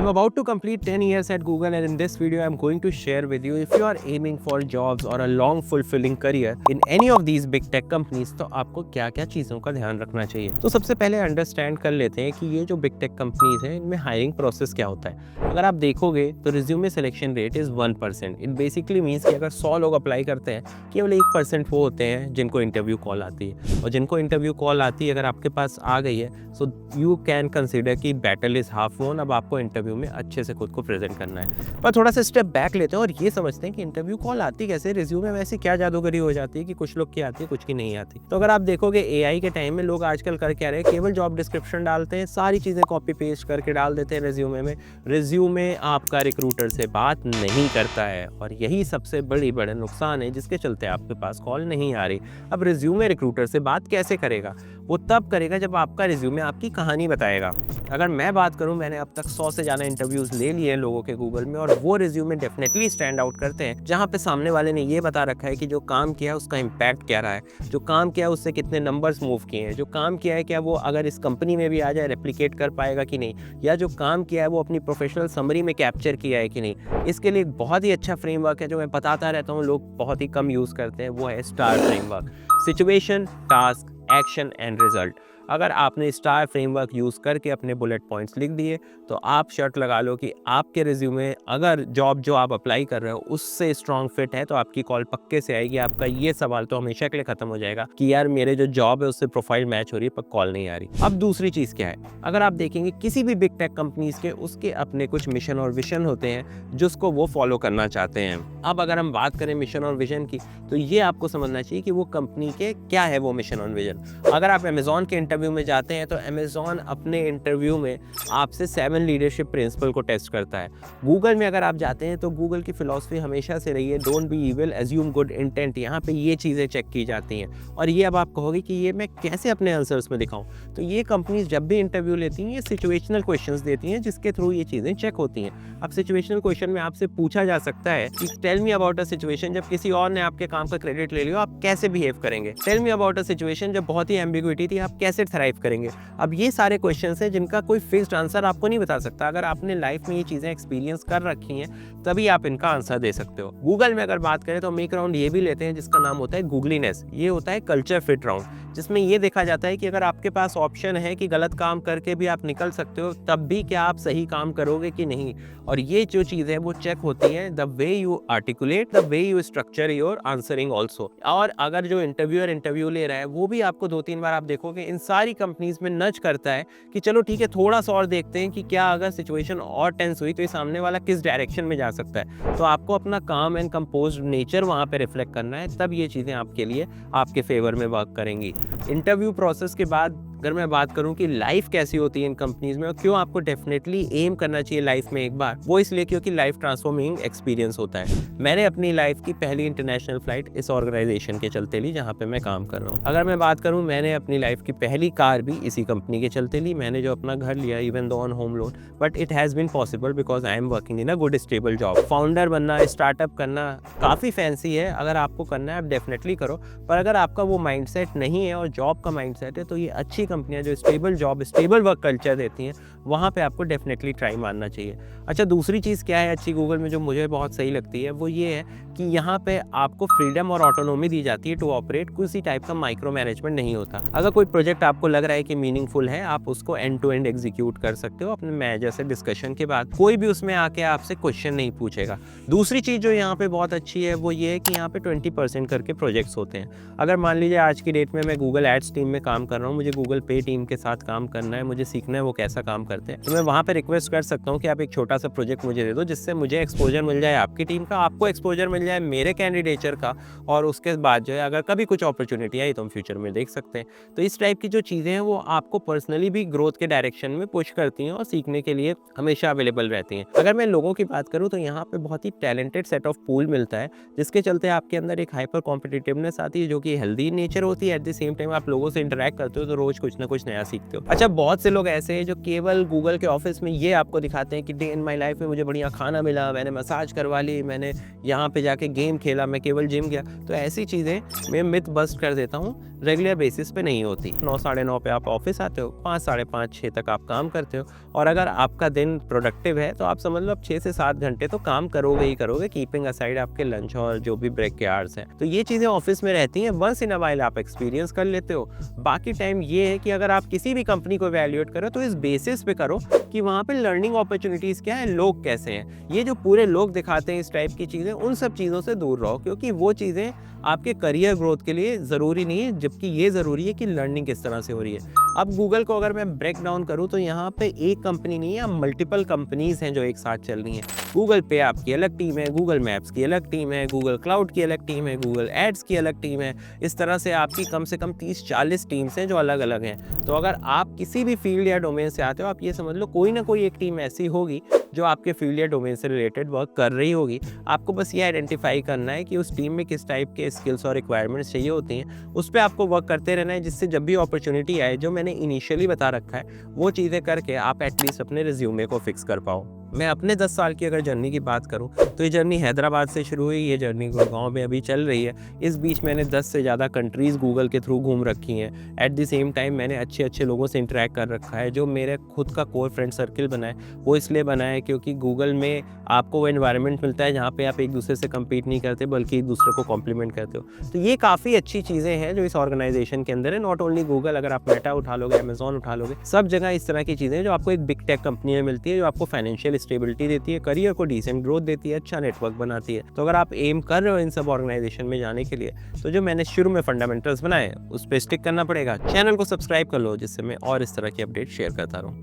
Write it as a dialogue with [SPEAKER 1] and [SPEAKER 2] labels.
[SPEAKER 1] about to complete 10 years at Google, and in this video I'm going to share with you if you are aiming for jobs or a long fulfilling career in any of these big tech companies तो आपको क्या-क्या चीज़ों का ध्यान रखना चाहिए। तो सबसे पहले अंडरस्टैंड कर लेते हैं कि ये जो बिग टेक कंपनीज हैं इनमें हायरिंग प्रोसेस क्या होता है। अगर आप देखोगे तो resume selection rate is 1%। It basically means कि अगर 100 लोग अप्लाई करते हैं केवल 1% वो होते हैं जिनको इंटरव्यू कॉल आती है, और जिनको इंटरव्यू कॉल आती है अगर आपके पास आ गई है सो यू कैन कंसिडर कि बैटल इज़ हाफ वॉन। अब आपको इंटरव्यू में अच्छे से खुद को प्रेजेंट करना है। पर थोड़ा सा स्टेप बैक लेते हैं और ये समझते हैं कि इंटरव्यू कॉल आती कैसे, रिज्यूमे में ऐसी क्या जादूगरी हो जाती है कि कुछ लोग की आती है कुछ की नहीं आती। तो अगर आप देखोगे एआई के टाइम में लोग आजकल कर क्या रहे हैं, केवल जॉब डिस्क्रिप्शन डालते हैं, सारी चीज़ें कॉपी पेस्ट करके डाल देते हैं रिज्यूमे में। रिज्यूमे आपका रिक्रूटर से बात नहीं करता है और यही सबसे बड़े नुकसान है जिसके चलते आपके पास कॉल नहीं आ रही। अब रिज्यूमे रिक्रूटर से बात कैसे करेगा? वो तब करेगा जब आपका रिज्यूमे आपकी कहानी बताएगा। अगर मैं बात करूं, मैंने अब तक 100 से ज़्यादा इंटरव्यूज़ ले लिए हैं लोगों के गूगल में, और वो रिज्यूमे डेफिनेटली स्टैंड आउट करते हैं जहां पे सामने वाले ने ये बता रखा है कि जो काम किया है उसका इम्पैक्ट क्या रहा है, जो काम किया है उससे कितने नंबर्स मूव किए हैं, जो काम किया है क्या वो अगर इस कंपनी में भी आ जाए रेप्लिकेट कर पाएगा कि नहीं, या जो काम किया है वो अपनी प्रोफेशनल समरी में कैप्चर किया है कि नहीं। इसके लिए एक बहुत ही अच्छा फ्रेमवर्क है जो मैं बताता रहता हूँ, लोग बहुत ही कम यूज़ करते हैं, वो है star framework. Situation, task, action and result. अगर आपने स्टार फ्रेमवर्क यूज़ करके अपने बुलेट पॉइंट्स लिख दिए तो आप शर्त लगा लो कि आपके रिज्यूमे अगर जॉब जो आप अप्लाई कर रहे हो उससे स्ट्रॉन्ग फिट है तो आपकी कॉल पक्के से आएगी। आपका ये सवाल तो हमेशा के लिए ख़त्म हो जाएगा कि यार मेरे जो जॉब है उससे प्रोफाइल मैच हो रही है पर कॉल नहीं आ रही। अब दूसरी चीज़ क्या है, अगर आप देखेंगे किसी भी बिग टेक कंपनीज़ के उसके अपने कुछ मिशन और विजन होते हैं जिसको वो फॉलो करना चाहते हैं। अब अगर हम बात करें मिशन और विजन की तो ये आपको समझना चाहिए कि वो कंपनी के क्या है वो मिशन और विजन। अगर आप अमेज़ॉन के इंटरव्यू में जाते हैं तो अमेज़ॉन अपने इंटरव्यू में आपसे 7 लीडरशिप प्रिंसिपल को टेस्ट करता है। गूगल में अगर आप जाते हैं तो गूगल की फिलॉसफी हमेशा से रही है don't be evil assume good intent. यहाँ पे ये चीज़ें चेक की जाती हैं और ये अब आप कहोगे कि ये मैं कैसे अपने आंसर्स में दिखाऊं, तो ये कंपनीज जब भी इंटरव्यू लेती हैं ये सिचुएशनल क्वेश्चंस देती हैं जिसके थ्रू ये चीज़ें चेक होती हैं। अब सिचुएशनल क्वेश्चन में आपसे पूछा जा सकता है कि tell me about a situation जब किसी और ने आपके काम का क्रेडिट ले लिया, आप कैसे बिहेव करेंगे। Tell me about a situation जब बहुत ही एम्बिग्विटी थी, आप कैसे थ्राइव करेंगे। अब ये सारे क्वेश्चंस हैं जिनका कोई फिक्स्ड आंसर आपको नहीं बता सकता। अगर आपने लाइफ में ये चीज़ें एक्सपीरियंस कर रखी हैं तभी आप इनका आंसर दे सकते हो। गूगल में अगर बात करें तो हम एक राउंड ये भी लेते हैं जिसका नाम होता है गूगलीनेस। ये होता है कल्चर फिट राउंड, जिसमें ये देखा जाता है कि अगर आपके पास ऑप्शन है कि गलत काम करके भी आप निकल सकते हो तब भी क्या आप सही काम करोगे कि नहीं। और ये जो चीज़ है वो चेक होती है the way you articulate, the way you structure your answering also. और अगर जो इंटरव्यूअर इंटरव्यू ले रहा है वो भी आपको 2-3 बार आप देखोगे इन सारी कंपनीज में नच करता है कि चलो ठीक है थोड़ा सा और देखते हैं कि क्या अगर सिचुएशन और टेंस हुई तो ये सामने वाला किस डायरेक्शन में जा सकता है। तो आपको अपना काम एंड कंपोज्ड नेचर वहाँ पे रिफ्लेक्ट करना है, तब ये चीज़ें आपके लिए आपके फेवर में वर्क करेंगी। इंटरव्यू प्रोसेस के बाद अगर मैं बात करूं कि लाइफ कैसी होती है इन कंपनीज में और क्यों आपको डेफिनेटली एम करना चाहिए लाइफ में एक बार, वो इसलिए क्योंकि लाइफ ट्रांसफॉर्मिंग एक्सपीरियंस होता है। मैंने अपनी लाइफ की पहली इंटरनेशनल फ्लाइट इस ऑर्गेनाइजेशन के चलते ली जहां पे मैं काम कर रहा हूं। अगर मैं बात करूं, मैंने अपनी लाइफ की पहली कार भी इसी कंपनी के चलते ली। मैंने जो अपना घर लिया even though on home loan, but it has been possible because I am working in a good stable job. Founder बनना, स्टार्टअप करना काफ़ी फैंसी है, अगर आपको करना है आप डेफिनेटली करो। पर अगर आपका वो माइंडसेट नहीं है और जॉब का माइंडसेट है तो ये अच्छी कंपनियां जो stable job, stable work culture देती हैं वहाँ पे आपको डेफिनेटली ट्राई मारना चाहिए। अच्छा, दूसरी चीज़ क्या है अच्छी गूगल में जो मुझे बहुत सही लगती है वो ये है कि यहाँ पे आपको फ्रीडम और ऑटोनोमी दी जाती है टू ऑपरेट। किसी टाइप का माइक्रो मैनेजमेंट नहीं होता। अगर कोई प्रोजेक्ट आपको लग रहा है कि मीनिंगफुल है, आप उसको एंड टू एंड एग्जीक्यूट कर सकते हो अपने मैनेजर से डिस्कशन के बाद। कोई भी उसमें आके आपसे क्वेश्चन नहीं पूछेगा। दूसरी चीज़ जो यहाँ पे बहुत अच्छी है वो ये है कि यहाँ पे 20% करके प्रोजेक्ट्स होते हैं। अगर मान लीजिए आज की डेट में मैं गूगल एड्स टीम में काम कर रहा हूँ, मुझे गूगल पे टीम के साथ काम करना है, मुझे सीखना है वो कैसा काम करते हैं, तो मैं वहाँ पे रिक्वेस्ट कर सकता हूँ कि आप एक छोटा सा प्रोजेक्ट मुझे दे दो जिससे मुझे एक्सपोजर मिल जाए आपकी टीम का, आपको एक्सपोजर मिल जाए मेरे कैंडिडेचर का, और उसके बाद जो है अगर कभी कुछ अपॉर्चुनिटी आई तो हम फ्यूचर में देख सकते हैं। तो इस टाइप की जो चीज़ें हैं वो आपको पर्सनली भी ग्रोथ के डायरेक्शन में पुश करती हैं और सीखने के लिए हमेशा अवेलेबल रहती हैं। अगर मैं लोगों की बात करूँ तो यहाँ पे बहुत ही टैलेंटेड सेट ऑफ पूल मिलता है जिसके चलते आपके अंदर एक हाइपर कॉम्पिटिटिवनेस आती है जो कि हेल्दी नेचर होती है। एट द सेम टाइम आप लोगों से इंटरेक्ट करते हो तो रोज़ कुछ ना कुछ नया सीखते हो। अच्छा, बहुत से लोग ऐसे हैं जो केवल गूगल के ऑफिस में ये आपको दिखाते हैं कि डे इन माई लाइफ में मुझे बढ़िया खाना मिला, मैंने मसाज करवा ली, मैंने यहाँ पे जाके गेम खेला, मैं केवल जिम गया। तो ऐसी चीज़ें मैं मिथ बस्ट कर देता हूँ, रेगुलर बेसिस पे नहीं होती। 9 साढ़े 9 पे आप ऑफिस आते हो, 5 साढ़े 5 6 तक आप काम करते हो, और अगर आपका दिन प्रोडक्टिव है तो आप समझ लो आप 6 से 7 घंटे तो काम करोगे ही करोगे, कीपिंग असाइड आपके लंच और जो भी ब्रेक के आवर्स हैं। तो ये चीज़ें ऑफिस में रहती हैं, वंस इन अ वाइल आप एक्सपीरियंस कर लेते हो। बाकी टाइम ये है कि अगर आप किसी भी कंपनी को वैल्यूएट करो तो इस बेसिस पे करो कि वहाँ पे लर्निंग अपॉर्चुनिटीज़ क्या है, लोग कैसे हैं। ये जो पूरे लोग दिखाते हैं इस टाइप की चीज़ें, उन सब चीज़ों से दूर रहो, क्योंकि वो चीज़ें आपके करियर ग्रोथ के लिए ज़रूरी नहीं है, जबकि ये ज़रूरी है कि लर्निंग किस तरह से हो रही है। अब गूगल को अगर मैं ब्रेक डाउन करूँ तो यहाँ पे एक कंपनी नहीं है, मल्टीपल कंपनीज़ हैं जो एक साथ चल रही हैं। गूगल पे आपकी अलग टीम है, गूगल मैप्स की अलग टीम है, गूगल क्लाउड की अलग टीम है, गूगल एड्स की अलग टीम है। इस तरह से आपकी कम से कम 30-40 टीम्स हैं जो अलग अलग हैं। तो अगर आप किसी भी फील्ड या डोमेन से आते हो, आप ये समझ लो कोई ना कोई एक टीम ऐसी होगी जो आपके फील्ड या डोमेन से रिलेटेड वर्क कर रही होगी। आपको बस ये आइडेंटिफाई करना है कि उस टीम में किस टाइप के स्किल्स और रिक्वायरमेंट्स चाहिए होती हैं, उस पर आपको वर्क करते रहना है, जिससे जब भी अपॉर्चुनिटी आए, जो मैंने इनिशियली बता रखा है, वो चीज़ें करके आप एटलीस्ट अपने रिज्यूमे को फिक्स कर पाओ। मैं अपने 10 साल की अगर जर्नी की बात करूं तो ये जर्नी हैदराबाद से शुरू हुई, ये जर्नी गुड़गांव में अभी चल रही है। इस बीच मैंने 10 से ज़्यादा कंट्रीज़ गूगल के थ्रू घूम रखी हैं। एट द सेम टाइम मैंने अच्छे अच्छे लोगों से इंटरेक्ट कर रखा है। जो मेरे खुद का कोर फ्रेंड सर्किल बना है वो इसलिए बना है क्योंकि गूगल में आपको वो एनवायरनमेंट मिलता है जहाँ पे आप एक दूसरे से कम्पीट नहीं करते बल्कि एक दूसरे को कॉम्प्लीमेंट करते हो। तो ये काफ़ी अच्छी चीज़ें हैं जो इस ऑर्गेनाइजेशन के अंदर है। नॉट ओनली गूगल, अगर आप मेटा उठा लोगे, अमेजॉन उठा लोगे, सब जगह इस तरह की चीज़ें जो आपको एक बिग टेक कंपनी में मिलती है, जो आपको फाइनेंशियल स्टेबिलिटी देती है, करियर को डिसेंट ग्रोथ देती है, अच्छा नेटवर्क बनाती है। तो अगर आप एम कर रहे हो इन सब ऑर्गेनाइजेशन में जाने के लिए, तो जो मैंने शुरू में फंडामेंटल्स बनाए उस पर स्टिक करना पड़ेगा। चैनल को सब्सक्राइब कर लो जिससे मैं और इस तरह की अपडेट शेयर करता रहूँ।